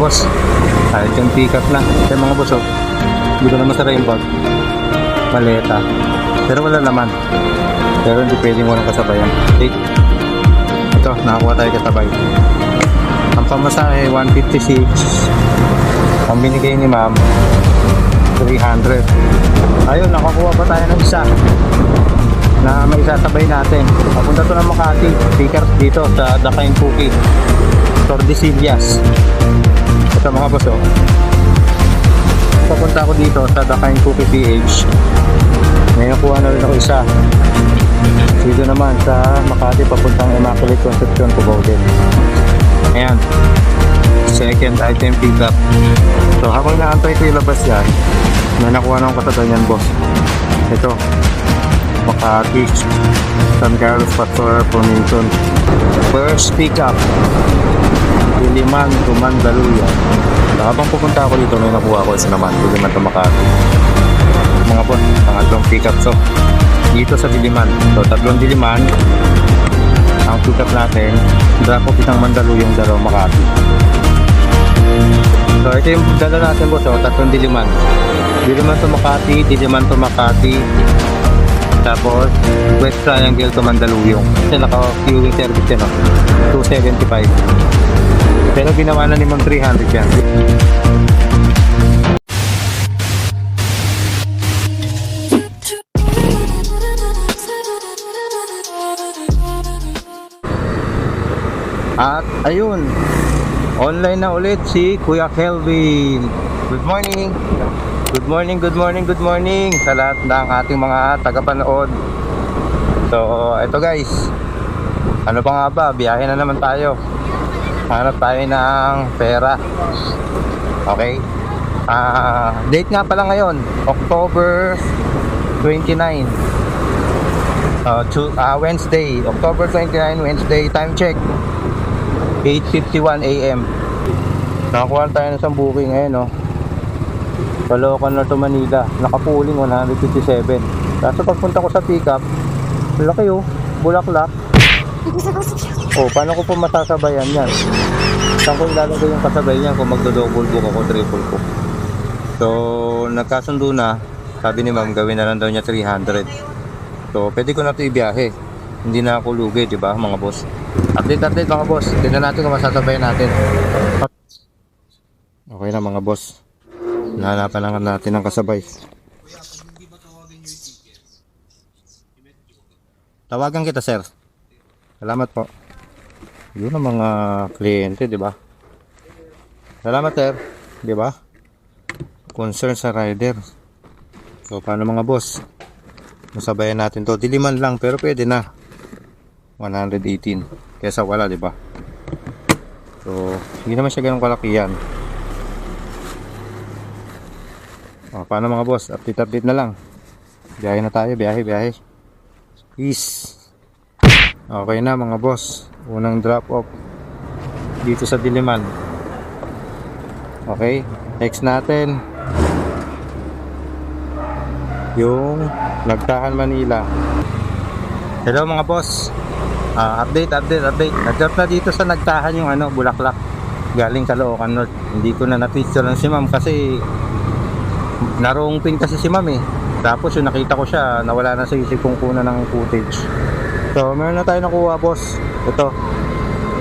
boss. Kahit yung pick-up na. Kaya mga boss, oh, hindi ko naman sara yung bag. Maleta. Pero wala laman. Pero hindi pwedeng walang kasabayan. Okay. Ito, nakakuha tayo kasabay. Ang pamasahe, 156. Ang binigay ni ma'am, 300. Ayun, nakakuha pa tayo ng isa na may sasabay natin. Papunta to ng Makati. Pickers dito sa Dakain Puki, Tordesillas. Ito mga boss, oh. Papunta ako dito sa Dakain Puki PH. Ngayon kuha na rin ako isa. Dito naman sa Makati papuntang Immaculate Conception, Cubao din. Ayan, second item pickup. So habang naantay ko ilabas yan, may nakuha na akong kasabay yan, boss. Ito, Makati, San Carlos Pastoral Provincial. First pickup, Diliman to Mandaluyong. So, habang pupunta ako dito, may nakuha ko isa naman, Diliman to Makati. Mga boss, pangatlong pickup. So dito sa Diliman, so tatlong Diliman ang pick up natin, drop off isang Mandaluyong, dalawang Makati. So ito yung dala natin, boss, oh, tatlong Diliman. Diliman to Makati, Diliman to Makati, tapos West Triangle to Mandaluyong. Kasi naka-queuing service yan, oh, 275. Pero ginawa na ni Ma'am 300 yan. At ayun, online na ulit si Kuya Kelvin. Good morning. Good morning, good morning, good morning sa lahat ng ating mga tagapanood. So, ito guys. Ano pa nga ba? Biyahe na naman tayo. Hanap tayo ng pera. Okay? Date nga pala ngayon, October 29. Wednesday, October 29, Wednesday. Time check 8:51 AM. Nakakuha tayo ng isang booking ngayon, no? Caloocan na to Manila. Nakapuling 157. Kaso pagpunta ko sa pickup, laki, oh, Bulaklak. Oh, paano ko po masasabayan yan? Saan ko ilalagay yung kasabay niyan kung magdo-double book ako, triple book? So, nagkasundo na. Sabi ni ma'am, gawin na lang daw niya 300. So, pwede ko na ito ibiyahe. Hindi na ako lugi, di ba, mga boss? Update mga boss. Tignan natin kung masasabayan natin. Okay na mga boss. Nahanapan lang natin ng kasabay. Tawagan kita, sir. Salamat po. Yun ang mga kliyente, di ba? Salamat, sir. Di ba? Concern sa rider. So, paano mga boss? Masabayan natin to. Diliman lang, pero pwede na. 118. Kesa wala, di ba? So, hindi naman siya ganun kalaki yan. O, paano mga boss? Update na lang. Biyahe na tayo, biyahe. Peace. Okay na mga boss. Unang drop off dito sa Diliman. Okay, next natin yung Nagtahan, Manila. Hello mga boss. Update. Nag-drop na dito sa Nagtahan yung Bulaklak. Galing Caloocan North. Hindi ko na na-picture lang si ma'am kasi narong pin kasi si ma'am eh. Tapos yung nakita ko siya, nawala na sa isip kong kuna ng footage. So meron na tayo nakuha, boss. Ito,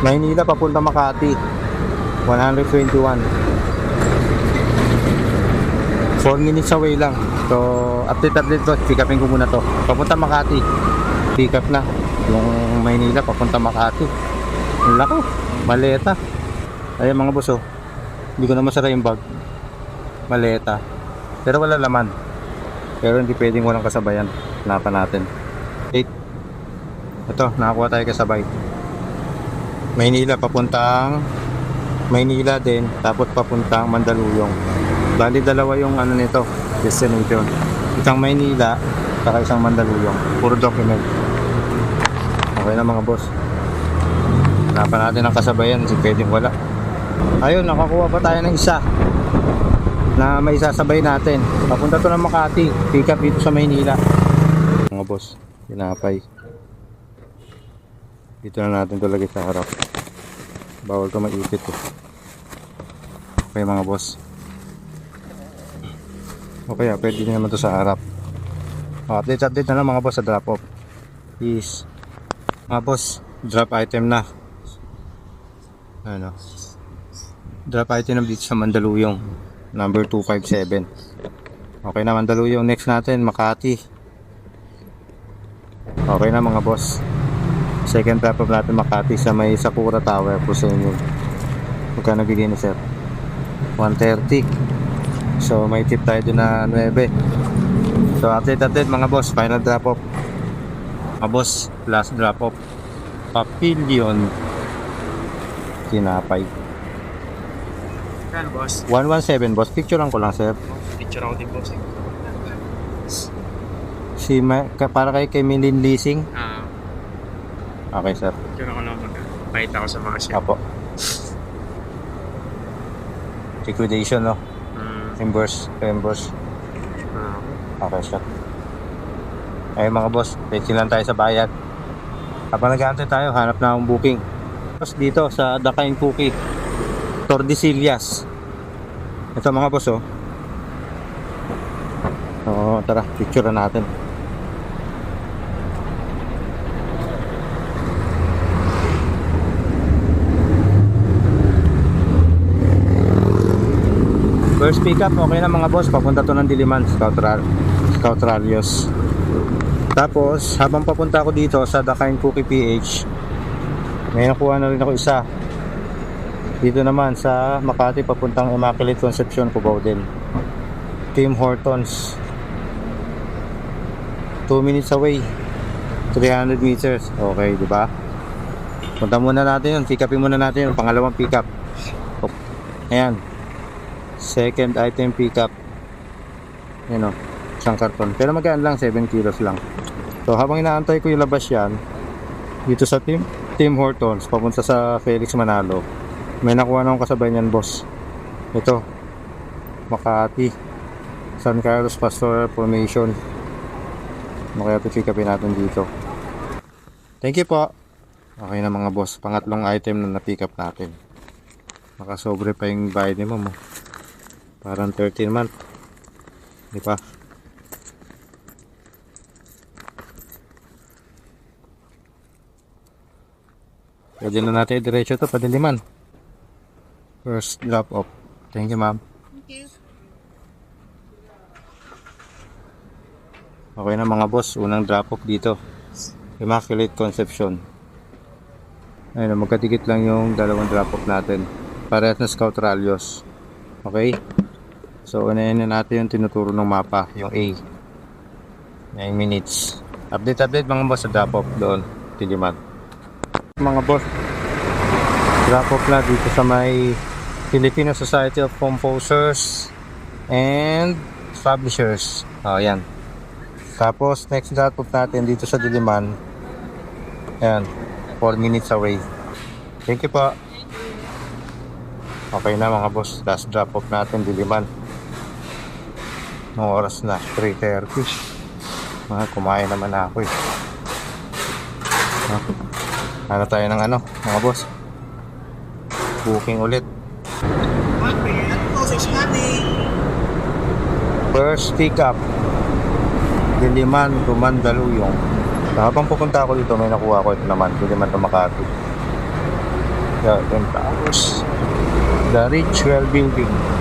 Maynila papunta Makati, 121. 4 minutes away lang. So update boss, pick upin ko muna to. Papunta Makati, pick up na yung Maynila papunta Makati. Ang laki, maleta. Ayun mga boss, oh, hindi ko na masara yung bag. Maleta, pero wala laman. Pero hindi pwedeng walang kasabayan. Hanapan natin. 8. Ito, nakakuha tayo kasabay. Maynila papuntang Maynila din, tapos papuntang Mandaluyong. Bali dalawa yung nito, destination. Isang Maynila, saka isang Mandaluyong. Puro document. Okay na mga boss. Hanapan natin ang kasabayan, kasi pwedeng wala. Ayun, nakakuha pa tayo ng isa na may sasabay natin. Papunta to ng Makati, pick up dito sa Maynila. Mga boss, pinapay. Dito na natin to lagay sa harap. Bawal to maipit eh. Okay mga boss. Okay, pwede din naman to sa harap. Update na lang mga boss sa drop off. Is mga boss, drop item na. Ano? Drop item na dito sa Mandaluyong. Number 257. Okay na Mandaluyong. Next natin, Makati. Okay na mga boss. Second drop off natin Makati sa may Sakura Tower po sa inyo. Magkano bigay ni sir? 130. So may tip tayo dun na 9. So update mga boss. Final drop off mga boss. Last drop off Papillion Tinapay. Kano boss? 117 boss. Picturean ko lang sir. Picture ako din boss. Para kay Milin Leasing. Okay sir. Picture ako lang magpahit ako sa mga shop. Apo. Liquidation no. Reimburse. Okay sir. Ayun mga boss, waiting lang tayo sa bayad. Habang nag-aantay tayo, hanap na akong booking. Tapos dito sa Dakain Cookie, Tordesillas. Ito mga boss oh. So tara, picture natin. First pick up, okay na mga boss. Papunta to ng Diliman, Scout Rallios. Tapos, habang papunta ako dito sa Dakain Cookie PH, may nakuha na rin ako isa. Dito naman sa Makati, papuntang Immaculate Conception, Cubao din. Tim Hortons. 2 minutes away. 300 meters. Okay, di ba? Punta muna natin yun. Pick upin muna natin yun. Pangalawang pick up. Ayan. Second item pickup. Yan o, isang karton. Pero magaan lang, 7 kilos lang. So habang inaantay ko yung labas yan, dito sa Tim Hortons, papunta sa Felix Manalo, may nakuha na akong kasabay niyan boss. Ito, Makati, San Carlos Pastoral Formation. Ano kaya ito pick upin natin dito. Thank you po. Okay na mga boss, pangatlong item na na-pick up natin. Nakasobre pa yung bayad ni mo. Parang 13 month. Di ba? Pwede na natin diretso to pa Diliman. First drop off. Thank you ma'am. Thank you. Okay na mga boss. Unang drop off dito. Immaculate Conception. Ayun, magkatikit lang yung dalawang drop off natin. Parehas na Scout Rallios. Okay? So, unahin na natin yung tinuturo ng mapa, yung A. 9 minutes. Update mga boss sa drop-off doon, Diliman. Mga boss, drop-off na dito sa may Filipino Society of Composers and Publishers. O, yan. Tapos, next drop-off natin dito sa Diliman. Ayan, 4 minutes away. Thank you po. Okay na mga boss, last drop-off natin, Diliman. Noong oras na 3:30. Kumain naman na ako eh. Ano tayo ng ano mga boss, booking ulit. First pick up Diliman to Mandaluyong. Habang pupunta ako dito, may nakuha ko ito naman, Diliman to Makati. Towers, the Richwell Building.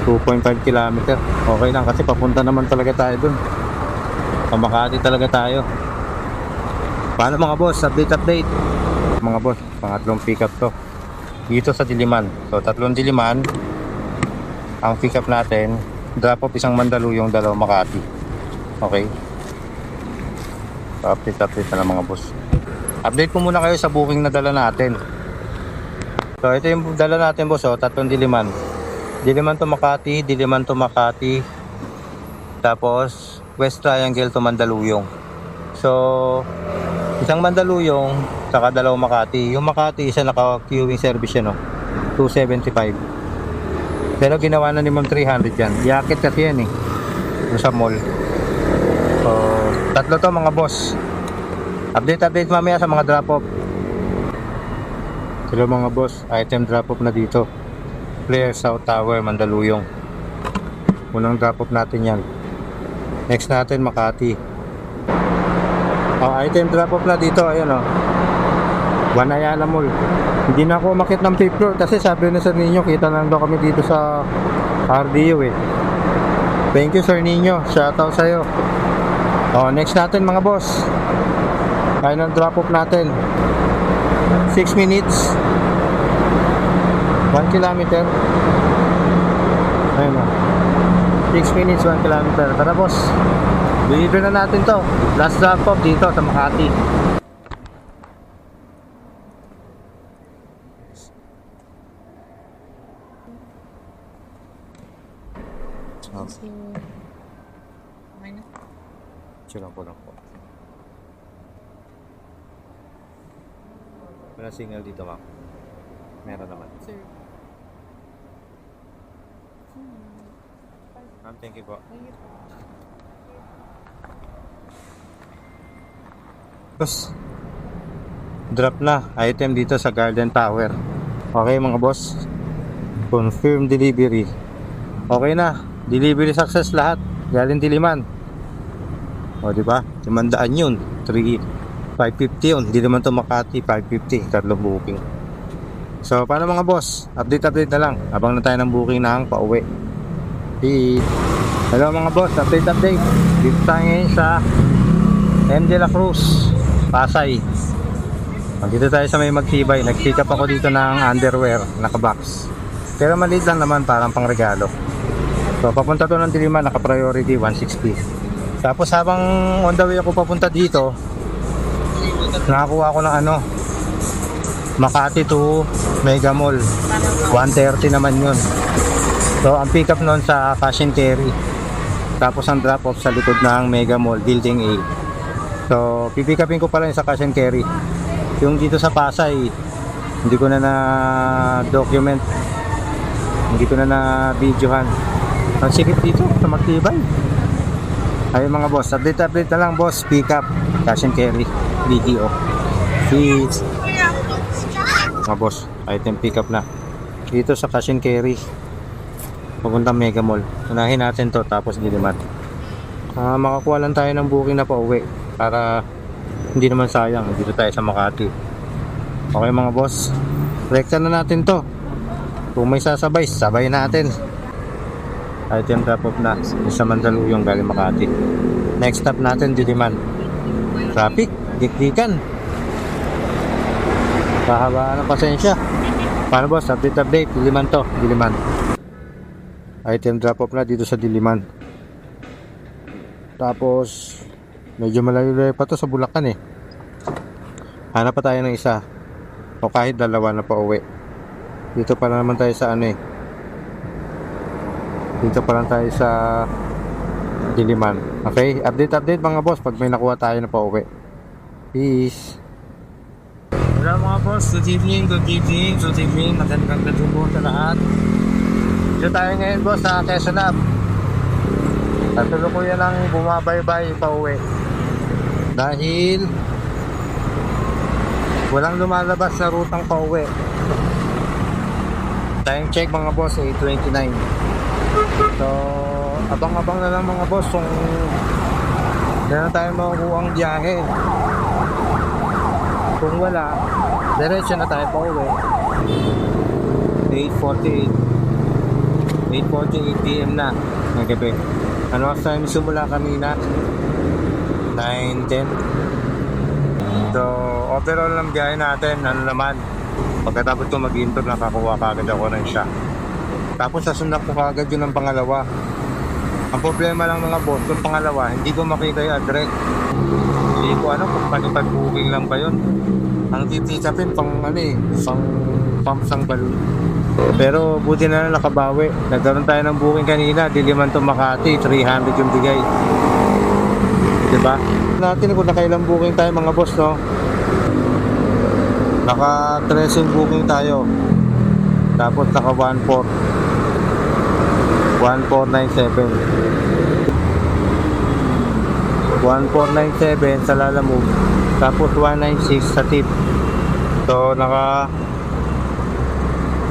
2.5 kilometer. Okay lang kasi papunta naman talaga tayo dun. Makati talaga tayo. Paano mga boss? Update. Mga boss, pangatlong pick up to. Dito sa Diliman. So, tatlong Diliman. Ang pick up natin, drop off isang Mandaluyong, dalawang Makati. Okay? So, update na lang mga boss. Update ko muna kayo sa booking na dala natin. So, ito yung dala natin boss, oh, tatlong Diliman. Diliman to Makati, tapos West Triangle to Mandaluyong. So, isang Mandaluyong, saka dalawang Makati. Yung Makati, isa naka-queuing service yan, no? 275. Pero ginawa na ni Ma'am 300 yan. Yakit kasi yan eh. Sa mall. So, tatlo to mga boss. Update mamaya sa mga drop-off. Hello mga boss, item drop off na dito. Player South Tower, Mandaluyong. Unang drop off natin yan. Next natin Makati. Item drop off na dito, ayun o. Banayala Mall. Hindi na ako umakit ng 5th floor kasi sabi na Sir Nino, kita na daw kami dito sa RDO eh. Thank you Sir Nino, shoutout sa'yo. Next natin mga boss. Final drop off natin. 6 minutes 1 kilometer. Ayun o. 6 minutes 1 kilometer. Tara boss, deliver na natin to. Last drop off dito sa Makati. So, okay na. Silang ko lang po. Wala signal dito ma'am. Meron naman. Sir. Ma'am, thank you po. Boss, drop na item dito sa Garden Tower. Okay mga boss, confirm delivery. Okay na, delivery success lahat. Galing Diliman. O diba, 500 yun. 550 yun. Hindi naman to Makati, 550. Tatlong booking. So paano mga boss, update na lang. Abang na tayo ng booking ng pauwi. Hello mga boss, update. Dito tayo ngayon sa M. De La Cruz, Pasay. Dito tayo sa may Magtibay. Nag-pick up ako dito ng underwear, naka-box. Pero maliit lang naman, parang pang regalo. So papunta to ng Diliman, naka-priority 160. Tapos habang on the way ako papunta dito, nakakuha ko ng Makati to Mega Mall. 130 naman yun. So ang pick up nun sa cash and carry. Tapos ang drop off sa likod ng Mega Mall, Building A. So pipick upin ko pala yung sa cash and carry. Yung dito sa Pasay, hindi ko na document. Hindi ko na videohan. Ang sikip dito sa Magtibay. Ayun mga boss, update na lang boss. Pick up, cash and carry, BTO. Peace. Mga boss, item pick up na dito sa cash and carry papuntang Mega Mall. Unahin natin to, tapos Diliman. Makakuha lang tayo ng booking na pauwi para hindi naman sayang. Dito tayo sa Makati. Okay mga boss, rekta na natin to. Kung may sasabay, sabay natin. Item drop off na sa Mandaluyong galing Makati. Next stop natin Diliman. Traffic, dikdikan. Kahabaan ng pasensya. Paano boss, update. Diliman to, Diliman. Item drop off na dito sa Diliman. Tapos medyo malayo pa to sa Bulacan eh. Hanap pa tayo ng isa o kahit dalawa na pa uwi. Dito pa naman tayo sa dito pa lang tayo sa Diliman. Okay, update mga boss pag may nakuha tayo na pauwi. Peace. Hello mga boss, good evening. Magandang gabi po sa lahat. Dito tayo ngayon boss sa Quezon Lab. Tatulukuyan lang bumabaybay pauwi. Dahil walang lumalabas na rutang pauwi. Time check mga boss, 8:29. So, abang-abang na lang mga boss kung na tayo makukuha ang biyahe. Kung wala, diretso na tayo pa uwi. 8:48 PM na ng gabi. Ano oras tayo simula kanina? 9:10. So, overall ng biyahe natin, naman, pagkatapos ko mag-intro, nakakuha kagad ako ng siya. Tapos sasundan ko kagad yun ng pangalawa. Ang problema lang mga boss, yung pangalawa, hindi ko makita yung address. Hindi ko kung panipag-booking lang ba yun. Ang titikapin pang pump balloon. Pero buti na lang nakabawi. Nagkaroon tayo ng booking kanina, Diliman to Makati, 300 yung bigay. Diba? Natin kung nakailang booking tayo mga boss, no? Naka 3 yung booking tayo. Tapos naka 1497 sa Lalamove. Tapos 196 sa tip. So naka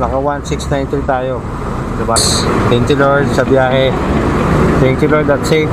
Naka 1693 tayo. Diba? Thank you Lord sa biyahe. Thank you Lord at safe.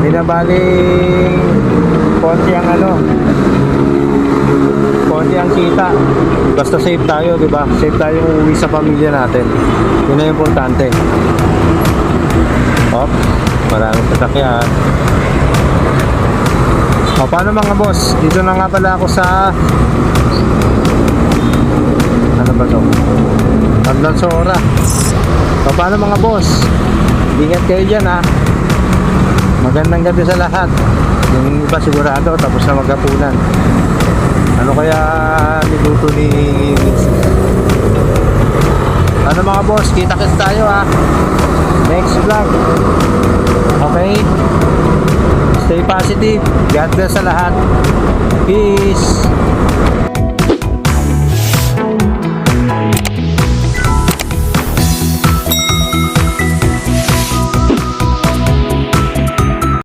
Hindi na baling konti ang konti ang kita. Basta safe tayo, diba? Safe tayo uuwi sa pamilya natin. Yun na yung importante. Maraming sasakyan. Paano mga boss? Dito na nga pala ako sa ano ba to? Tandansora. Paano mga boss? Ingat kayo dyan ha. Magandang gabi sa lahat. Yung iba sigurado tapos na maghapunan. Ano kaya niluto ni ano mga boss? Kita-kits tayo ha. Next vlog. Okay? Stay positive. God bless sa lahat. Peace.